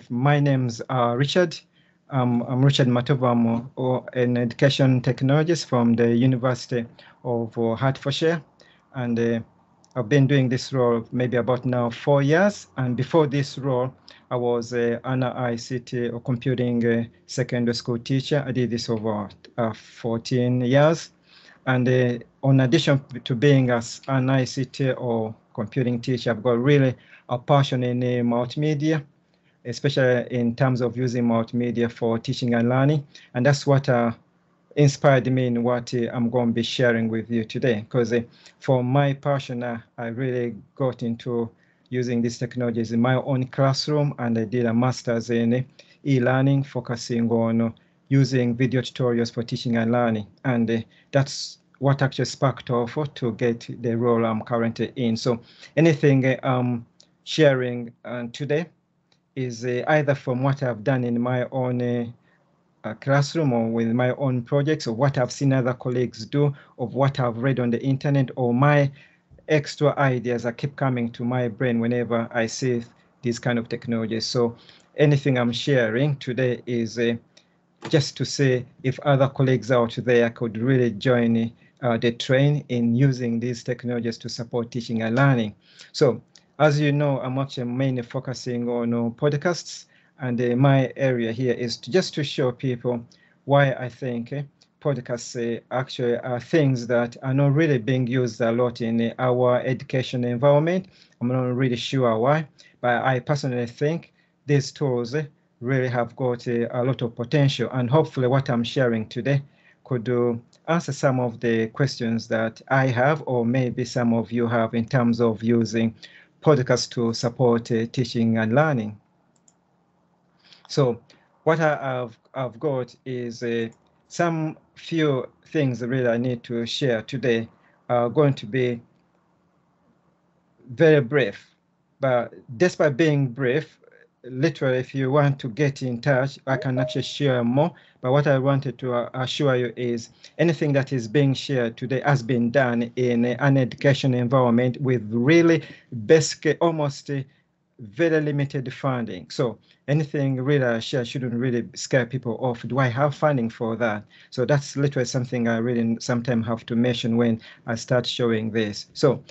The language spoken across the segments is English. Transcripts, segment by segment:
My name's Richard. I'm Richard Matovu. I'm an education technologist from the University of Hertfordshire. And I've been doing this role maybe about now 4 years. And before this role, I was an ICT or computing secondary school teacher. I did this over 14 years. And in addition to being as an ICT or computing teacher, I've got really a passion in multimedia, especially in terms of using multimedia for teaching and learning. And that's what inspired me in what I'm going to be sharing with you today. Because for my passion, I really got into using these technologies in my own classroom, and I did a master's in e-learning, focusing on using video tutorials for teaching and learning. And that's what actually sparked off to get the role I'm currently in. So anything I'm sharing today is either from what I've done in my own classroom or with my own projects, or what I've seen other colleagues do, of what I've read on the internet, or my extra ideas that keep coming to my brain whenever I see these kind of technologies. So anything I'm sharing today is just to say if other colleagues out there could really join the train in using these technologies to support teaching and learning. So as you know, I'm actually mainly focusing on podcasts, and my area here is just to show people why I think podcasts actually are things that are not really being used a lot in our education environment. I'm not really sure why, but I personally think these tools really have got a lot of potential, and hopefully what I'm sharing today could answer some of the questions that I have, or maybe some of you have, in terms of using podcasts to support teaching and learning. So what I've got is some few things really I need to share today are going to be very brief. But despite being brief, literally, if you want to get in touch, I can actually share more. But what I wanted to assure you is anything that is being shared today has been done in an education environment with really basic, almost very limited funding. So anything really I share shouldn't really scare people off. Do I have funding for that? So that's literally something I really sometimes have to mention when I start showing this. So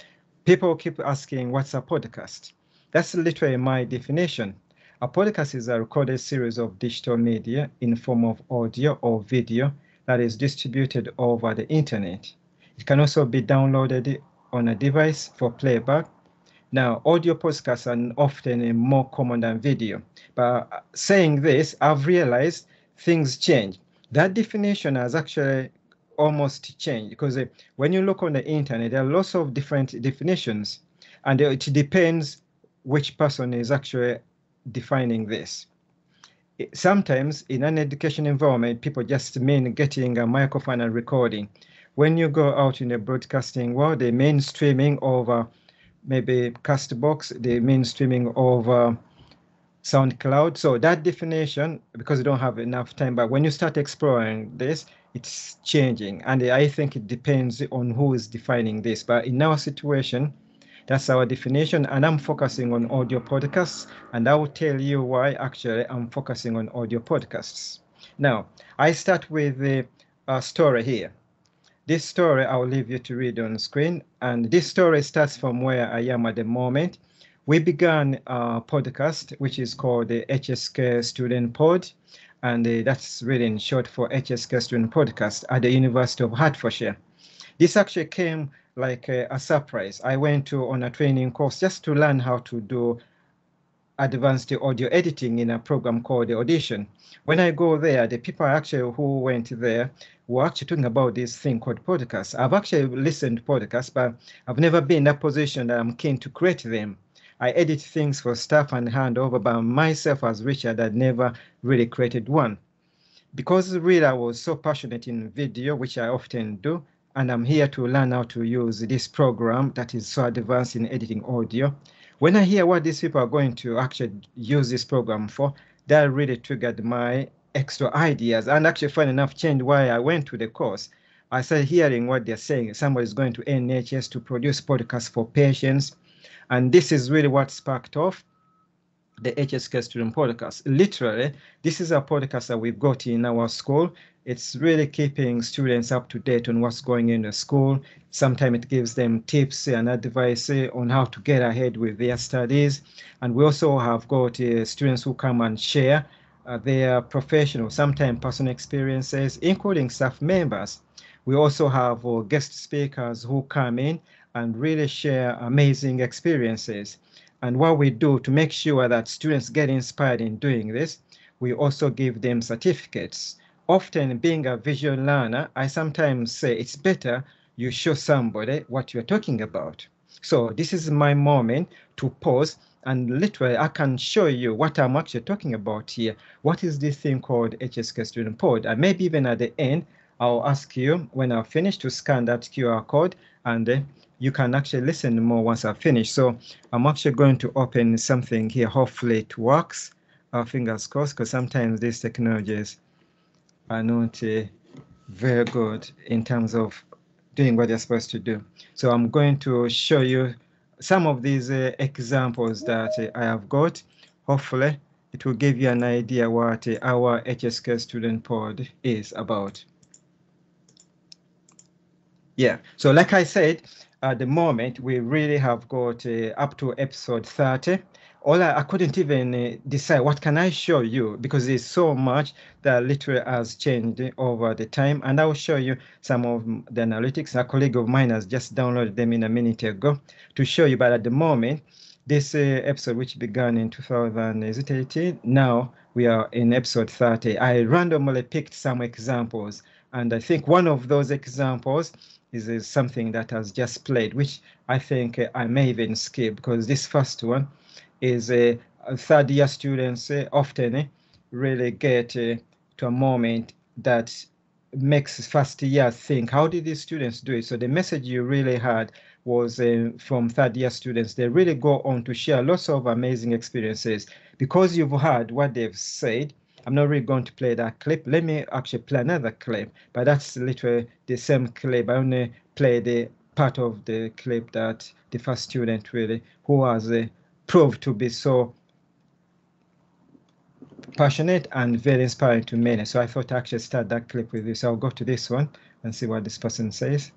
people keep asking, what's a podcast? That's literally my definition. A podcast is a recorded series of digital media in the form of audio or video that is distributed over the internet. It can also be downloaded on a device for playback. Now, audio podcasts are often more common than video. But saying this, I've realized things change. That definition has actually almost changed, because when you look on the internet, there are lots of different definitions, and it depends which person is actually defining this. Sometimes in an education environment, people just mean getting a microphone and recording. When you go out in the broadcasting world, the mainstreaming of maybe Castbox, the mainstreaming of SoundCloud. So that definition, because you don't have enough time, but when you start exploring this, it's changing. And I think it depends on who is defining this. But in our situation, that's our definition, and I'm focusing on audio podcasts, and I will tell you why actually I'm focusing on audio podcasts. Now, I start with a story here. This story I'll leave you to read on screen, and this story starts from where I am at the moment. We began a podcast which is called the HSK Student Pod, and that's really in short for HSK Student Podcast at the University of Hertfordshire. This actually came like a surprise. I went on a training course just to learn how to do advanced audio editing in a program called the Audition. When I go there, the people actually who went there were actually talking about this thing called podcasts. I've actually listened to podcasts, but I've never been in that position that I'm keen to create them. I edit things for staff and hand over, but myself as Richard, I'd never really created one. Because really I was so passionate in video, which I often do, and I'm here to learn how to use this program that is so advanced in editing audio. When I hear what these people are going to actually use this program for, that really triggered my extra ideas, and actually, funny enough, changed why I went to the course. I started hearing what they're saying. Somebody's going to NHS to produce podcasts for patients, and this is really what sparked off. the HSK Student Podcast. Literally, this is a podcast that we've got in our school. It's really keeping students up to date on what's going in the school. Sometimes it gives them tips and advice on how to get ahead with their studies. And we also have got students who come and share their professional, sometimes personal experiences, including staff members. We also have guest speakers who come in and really share amazing experiences. And what we do to make sure that students get inspired in doing this, we also give them certificates. Often, being a visual learner, I sometimes say it's better you show somebody what you're talking about. So this is my moment to pause, and literally I can show you what I'm actually talking about here. What is this thing called HSK Student Pod? And maybe even at the end, I'll ask you when I finish to scan that QR code, and you can actually listen more once I finish. So I'm actually going to open something here. Hopefully it works. Fingers crossed, because sometimes these technologies are not very good in terms of doing what they're supposed to do. So I'm going to show you some of these examples that I have got. Hopefully it will give you an idea what our HSK Student Pod is about. Yeah, so like I said, at the moment, we really have got up to episode 30. I couldn't even decide what can I show you, because there's so much that literally has changed over the time. And I'll show you some of the analytics. A colleague of mine has just downloaded them in a minute ago to show you. But at the moment, this episode, which began in 2018, now we are in episode 30. I randomly picked some examples. And I think one of those examples is something that has just played, which I think I may even skip, because this first one is third year students often really get to a moment that makes first year think, how did these students do it? So the message you really had was from third year students. They really go on to share lots of amazing experiences. Because you've heard what they've said, I'm not really going to play that clip. Let me actually play another clip, but that's literally the same clip. I only play the part of the clip that the first student really, who has proved to be so passionate and very inspiring to many. So I thought I'd actually start that clip with you. So I'll go to this one and see what this person says.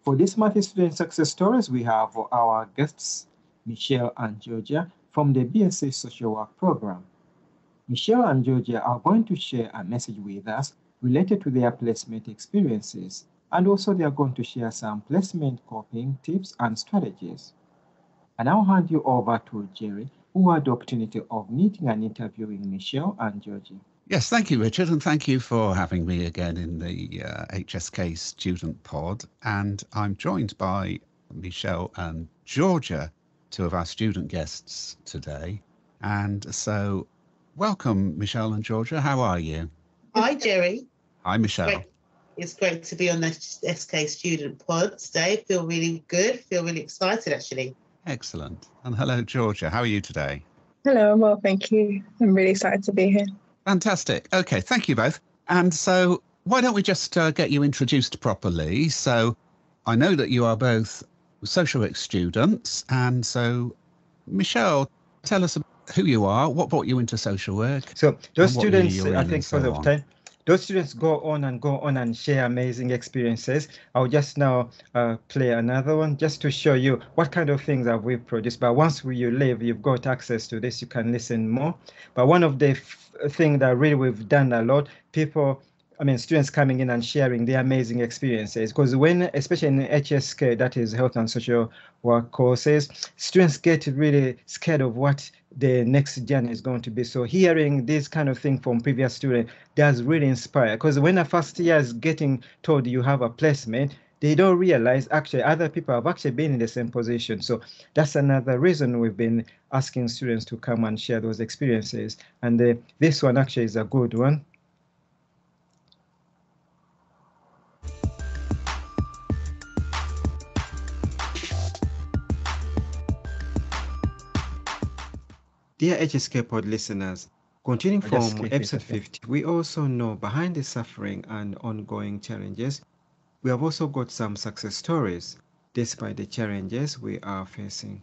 For this month's student success stories, we have our guests, Michelle and Georgia, from the BSc Social Work program. Michelle and Georgia are going to share a message with us related to their placement experiences, and also they are going to share some placement coping tips and strategies. And I'll hand you over to Jerry, who had the opportunity of meeting and interviewing Michelle and Georgia. Yes, thank you, Richard, and thank you for having me again in the HSK Student Pod. And I'm joined by Michelle and Georgia, two of our student guests today. And so welcome, Michelle and Georgia. How are you? Hi, Jerry. Hi, Michelle. It's great to be on the SK Student Pod today. Feel really good. Feel really excited, actually. Excellent. And hello, Georgia. How are you today? Hello, I'm well, thank you. I'm really excited to be here. Fantastic. Okay, thank you both. And so why don't we just get you introduced properly? So I know that you are both social work students. And so, Michelle, tell us who you are, what brought you into social work. So those students, I think because of time, those students go on and share amazing experiences. I'll just now play another one just to show you what kind of things have we produced. But once you leave, you've got access to this, you can listen more. But one of the things that really we've done a lot, students coming in and sharing their amazing experiences. Because when, especially in HSK, that is health and social work courses, students get really scared of what the next journey is going to be. So hearing this kind of thing from previous students does really inspire. Because when a first year is getting told you have a placement, they don't realize actually other people have actually been in the same position. So that's another reason we've been asking students to come and share those experiences. And this one actually is a good one. Dear HSK Pod listeners, continuing from episode 50, we also know behind the suffering and ongoing challenges, we have also got some success stories. despite the challenges we are facing.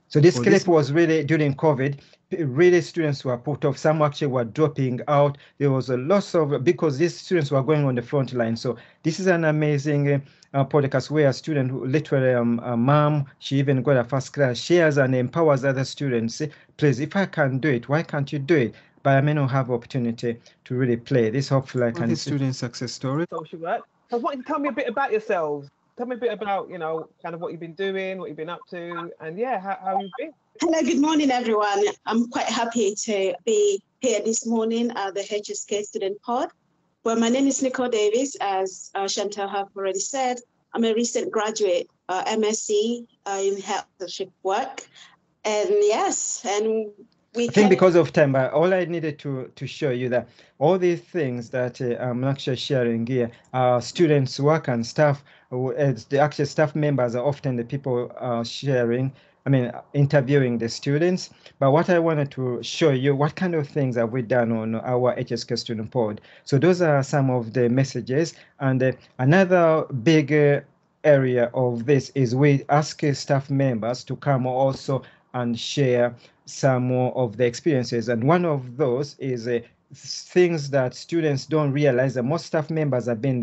So this clip was really during COVID. Really, students were put off. Some actually were dropping out. There was a loss of, because these students were going on the front line. So this is an amazing podcast where a student, who literally a mom, she even got a first class, shares and empowers other students. Say, please, if I can do it, why can't you do it? But I may not have opportunity to really play. This hopefully I can. Student success story. Social work. So I want you to tell me a bit about yourselves. Tell me a bit about, you know, kind of what you've been doing, what you've been up to, and yeah, how you've been. Hello, good morning, everyone. I'm quite happy to be here this morning at the HSK Student Pod. Well, my name is Nicole Davis, as Chantal have already said. I'm a recent graduate, MSc in health social work. And yes, and I think because of time, but all I needed to show you that all these things that I'm actually sharing here are students' work and staff. The actual staff members are often the people sharing, interviewing the students. But what I wanted to show you, what kind of things have we done on our HSK Student Pod? So those are some of the messages. And another big area of this is we ask staff members to come also and share some more of the experiences. And one of those is things that students don't realize that most staff members have been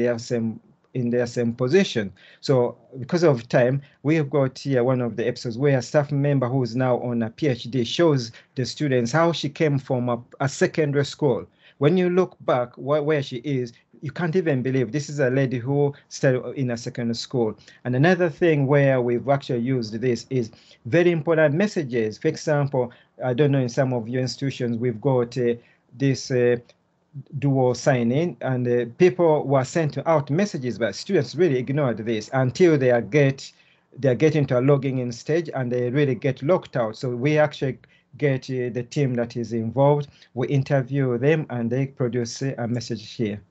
in their same position. So because of time, we have got here one of the episodes where a staff member who is now on a PhD shows the students how she came from a secondary school. When you look back where she is, you can't even believe this is a lady who studied in a secondary school. And another thing where we've actually used this is very important messages. For example, I don't know, in some of your institutions, we've got this dual sign-in, and people were sent out messages, but students really ignored this until they're getting to a logging in stage and they really get locked out. So we actually get the team that is involved, we interview them, and they produce a message here.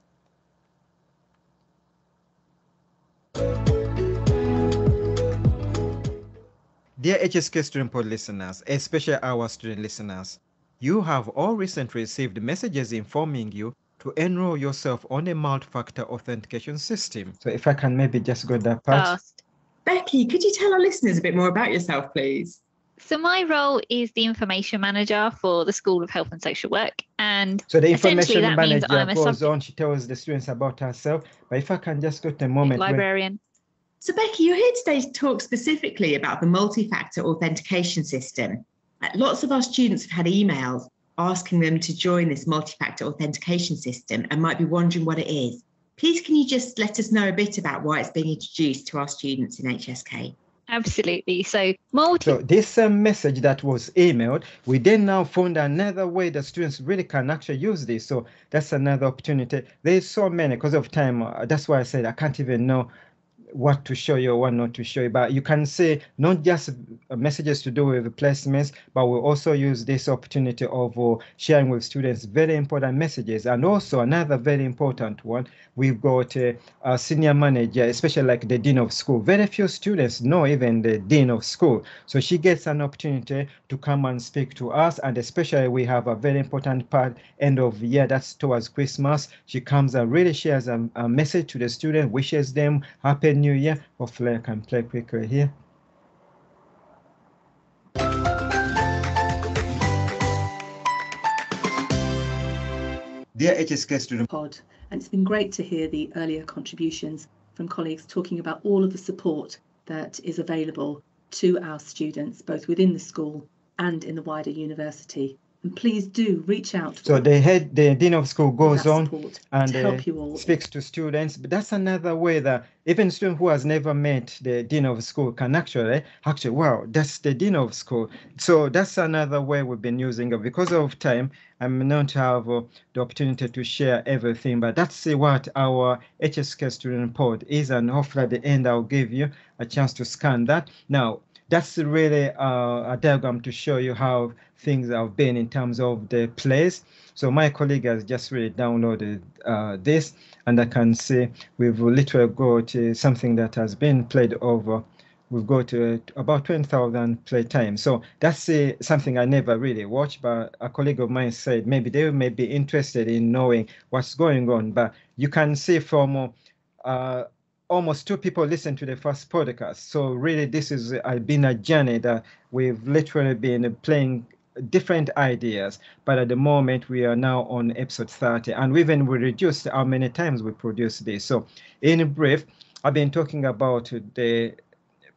Dear HSK Student Pod listeners, especially our student listeners, you have all recently received messages informing you to enroll yourself on a multi-factor authentication system. So if I can maybe just go that part. Becky, could you tell our listeners a bit more about yourself, please? So my role is the information manager for the School of Health and Social Work. And so the information manager goes on, she tells the students about herself. But if I can just go to a moment. Librarian. So Becky, you're here today to talk specifically about the multi-factor authentication system. Lots of our students have had emails asking them to join this multi-factor authentication system and might be wondering what it is. Please, can you just let us know a bit about why it's being introduced to our students in HSK? Absolutely. So this message that was emailed, we then now found another way that students really can actually use this. So that's another opportunity. There's so many, because of time. That's why I said I can't even know what to show you or what not to show you, but you can say not just messages to do with placements, but we'll also use this opportunity of sharing with students very important messages. And also another very important one, we've got a senior manager, especially like the dean of school. Very few students know even the dean of school, so she gets an opportunity to come and speak to us. And especially we have a very important part end of the year, that's towards Christmas. She comes and really shares a message to the student, wishes them happy New Year. Hopefully I can play quickly here. Dear HSK Student Pod, and it's been great to hear the earlier contributions from colleagues talking about all of the support that is available to our students, both within the school and in the wider university. And please do reach out. So the dean of school goes on and speaks to students. But that's another way that even a student who has never met the dean of school can actually, wow, that's the dean of school. So that's another way we've been using it. Because of time, I'm not have the opportunity to share everything, but that's what our HSK Student Pod is. And hopefully at the end, I'll give you a chance to scan that. Now, that's really a diagram to show you how things have been in terms of the plays. So my colleague has just really downloaded this, and I can see we've literally got something that has been played over. We've got about 20,000 play time. So that's something I never really watched, but a colleague of mine said maybe they may be interested in knowing what's going on. But you can see from almost 2 people listened to the first podcast. So really, this is been a journey that we've literally been playing different ideas, but at the moment we are now on episode 30, and we reduced how many times we produce this. So in brief, I've been talking about the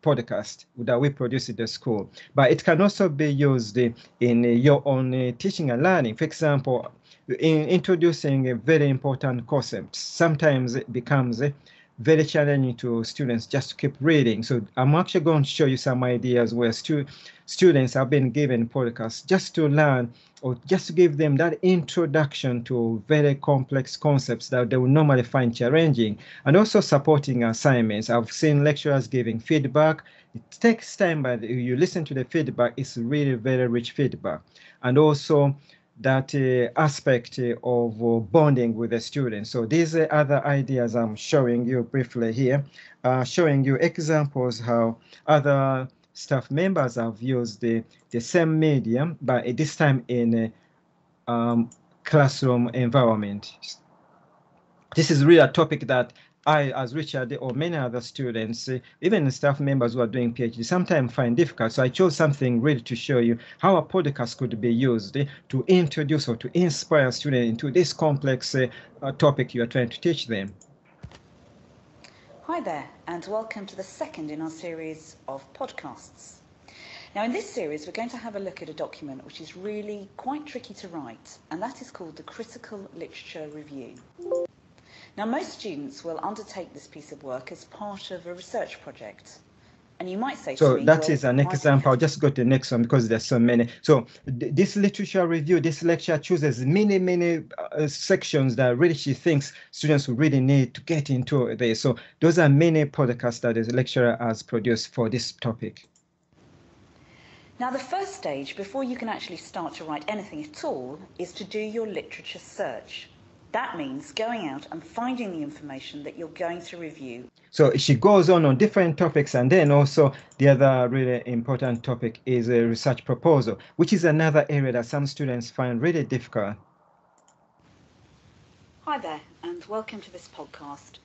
podcast that we produce at the school, but it can also be used in your own teaching and learning. For example, in introducing a very important concept, sometimes it becomes very challenging to students just to keep reading. So I'm actually going to show you some ideas where students have been given podcasts just to learn, or just to give them that introduction to very complex concepts that they would normally find challenging, and also supporting assignments. I've seen lecturers giving feedback. It takes time, but you listen to the feedback, it's really very rich feedback. And also that aspect of bonding with the students. So these are other ideas I'm showing you briefly here, showing you examples how other staff members have used the same medium, but this time in a classroom environment. This is really a topic that I, as Richard, or many other students, even staff members who are doing PhD, sometimes find difficult. So I chose something really to show you how a podcast could be used to introduce or to inspire students into this complex topic you are trying to teach them. Hi there, and welcome to the second in our series of podcasts. Now, in this series, we're going to have a look at a document which is really quite tricky to write, and that is called the Critical Literature Review. Now, most students will undertake this piece of work as part of a research project. And you might say so to me, that is an example. I'll just go to the next one because there's so many. So this literature review, this lecture chooses many sections that really she thinks students will really need to get into this. So those are many podcasts that the lecturer has produced for this topic. Now, the first stage, before you can actually start to write anything at all, is to do your literature search. That means going out and finding the information that you're going to review. So she goes on different topics, and then also the other really important topic is a research proposal, which is another area that some students find really difficult. Hi there, and welcome to this podcast.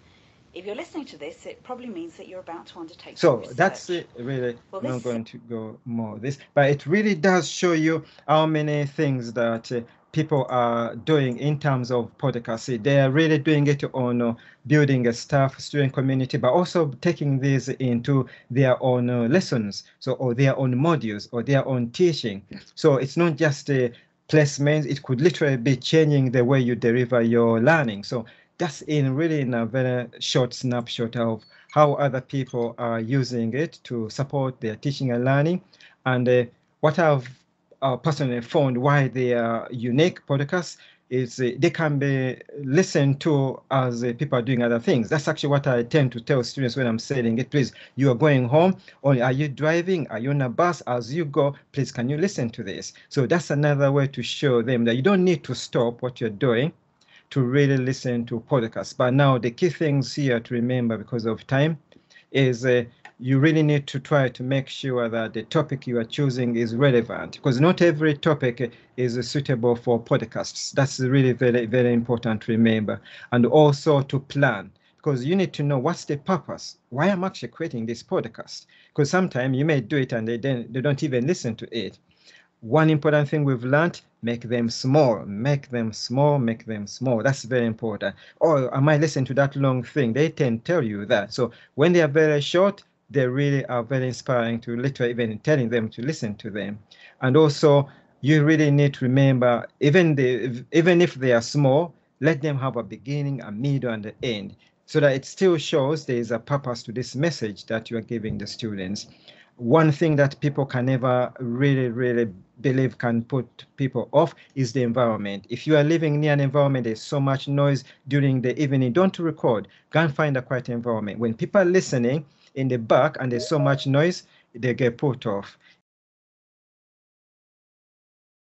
If you're listening to this, it probably means that you're about to undertake some research. That's really, I'm not going to go more of this, but it really does show you how many things that people are doing in terms of podcasts. They are really doing it on building a staff, student community, but also taking this into their own lessons, so or their own modules or their own teaching. So it's not just a placement, it could literally be changing the way you deliver your learning. So that's really in a very short snapshot of how other people are using it to support their teaching and learning. And what I've personally found why they are unique podcasts is they can be listened to as people are doing other things. That's actually what I tend to tell students when I'm saying it. Please, you are going home, or are you driving? Are you on a bus? As you go, please, can you listen to this? So that's another way to show them that you don't need to stop what you're doing to really listen to podcasts. But now the key things here to remember because of time is you really need to try to make sure that the topic you are choosing is relevant, because not every topic is suitable for podcasts. That's really very important to remember. And also to plan, because you need to know what's the purpose, why I'm actually creating this podcast, because sometimes you may do it and they don't even listen to it. One important thing we've learned, make them small. That's very important. Or I might listen to that long thing. They tend to tell you that. So when they are very short, they really are very inspiring to literally even telling them to listen to them. And also, you really need to remember, even if they are small, let them have a beginning, a middle, and an end, so that it still shows there is a purpose to this message that you are giving the students. One thing that people can never really believe can put people off is the environment. If you are living near an environment, there's so much noise during the evening, don't record. Go and find a quiet environment. When people are listening in the back and there's so much noise, they get put off.